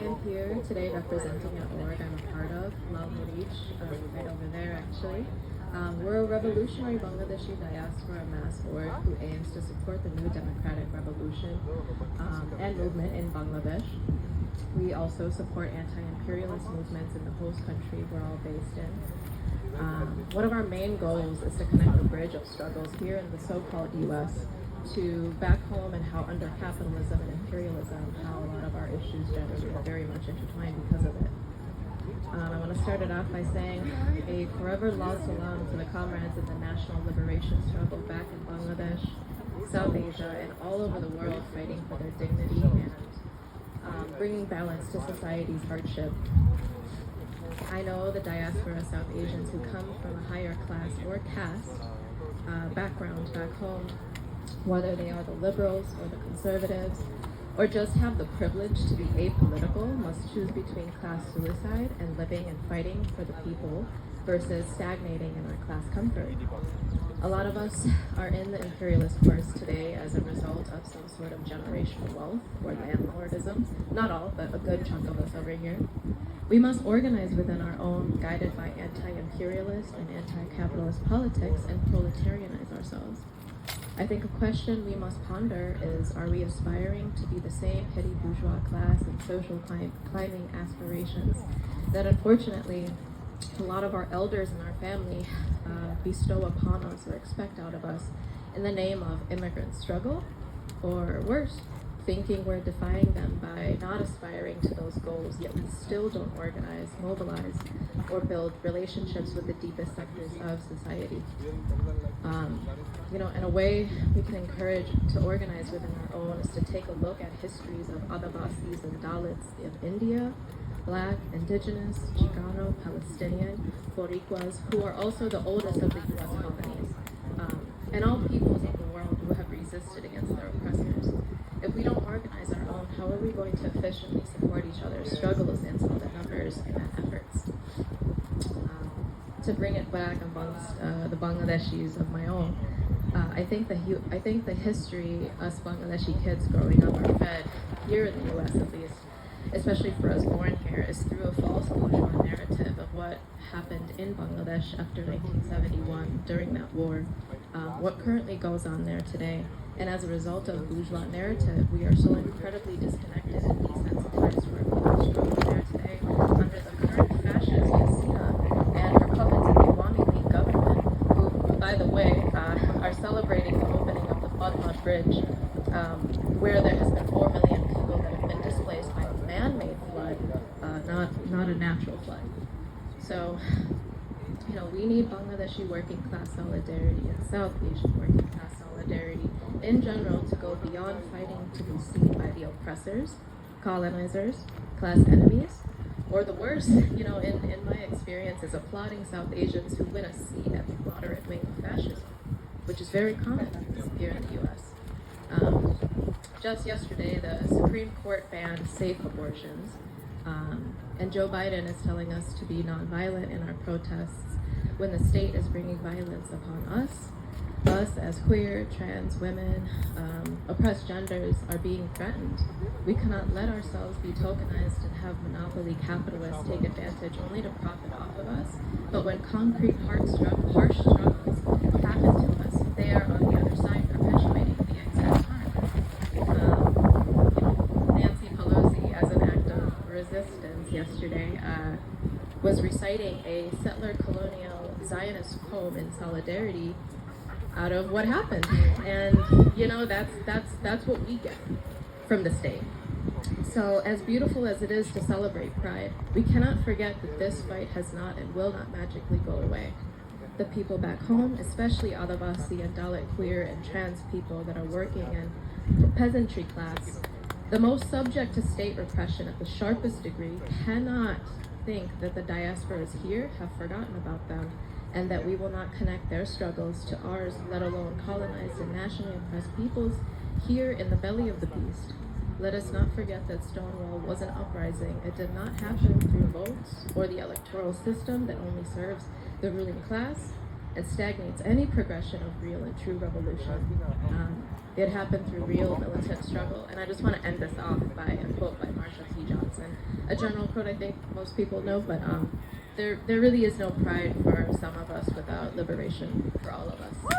am here today representing an org I'm a part of, Lal Morich, right over there actually. We're a revolutionary Bangladeshi diaspora mass org who aims to support the new democratic revolution and movement in Bangladesh. We also support anti-imperialist movements in the host country we're all based in. One of our main goals is to connect the bridge of struggles here in the so-called US to back home, and how under capitalism and imperialism, how a lot of our issues generally are very much intertwined because of it. I want to start it off by saying a forever lost salam to the comrades in the national liberation struggle back in Bangladesh, South Asia, and all over the world fighting for their dignity and bringing balance to society's hardship. I know the diaspora South Asians who come from a higher class or caste background back home, whether they are the liberals or the conservatives, or just have the privilege to be apolitical, must choose between class suicide and living and fighting for the people versus stagnating in our class comfort. A lot of us are in the imperialist course today as a result of some sort of generational wealth or landlordism. Not all, but a good chunk of us over here. We must organize within our own, guided by anti-imperialist and anti-capitalist politics, and proletarianize ourselves. I think a question we must ponder is, are we aspiring to be the same petty bourgeois class and social climbing aspirations that unfortunately a lot of our elders in our family bestow upon us or expect out of us in the name of immigrant struggle, or worse, thinking we're defying them by not aspiring to those goals, yet we still don't organize, mobilize, or build relationships with the deepest sectors of society. In a way we can encourage to organize within our own is to take a look at histories of Adivasis and Dalits of India, Black, Indigenous, Chicano, Palestinian, Boricuas, who are also the oldest of the U.S. colonies, and all peoples of the world who have resisted against their oppressors. If we don't organize our own, how are we going to efficiently support each other's struggles and solid numbers and efforts? To bring it back amongst the Bangladeshis of my own, I think the history us Bangladeshi kids growing up are fed here in the U.S. at least, especially for us born here, is through a false bourgeois narrative of what happened in Bangladesh after 1971 during that war, what currently goes on there today. And as a result of bourgeois narrative, we are so incredibly disconnected and desensitized for people's struggle there today under the current fascist Hasina and her puppets in the Awami League government, who, by the way, are celebrating the opening of the Fatma Bridge, where there has been 4 million people that have been displaced by a man-made flood, not a natural flood. So, we need Bangladeshi working class solidarity and South Asian working class solidarity in general to go beyond fighting to be seen by the oppressors, colonizers, class enemies, or the worst, in my experience, is applauding South Asians who win a seat at the moderate wing of fascism, which is very common here in the U.S. Just yesterday, the Supreme Court banned safe abortions, and Joe Biden is telling us to be nonviolent in our protests when the state is bringing violence upon us as queer, trans women, oppressed genders are being threatened. We cannot let ourselves be tokenized and have monopoly capitalists take advantage only to profit off of us. But when concrete, harsh struggles happen to us, they are on the other side perpetuating the exact harm. Nancy Pelosi, as an act of resistance yesterday, was reciting a settler colonial Zionist poem in solidarity out of what happened, and that's what we get from the state. So as beautiful as it is to celebrate pride, we cannot forget that this fight has not and will not magically go away. The people back home, especially Adivasi and Dalit queer and trans people that are working in the peasantry class, the most subject to state repression at the sharpest degree, cannot think that the diasporas here have forgotten about them, and that we will not connect their struggles to ours, let alone colonized and nationally oppressed peoples here in the belly of the beast. Let us not forget that Stonewall was an uprising. It did not happen through votes or the electoral system that only serves the ruling class and stagnates any progression of real and true revolution. It happened through real militant struggle. And I just want to end this off by a quote by Marsha P. Johnson. a general quote I think most people know, but there really is no pride for some of us without liberation for all of us.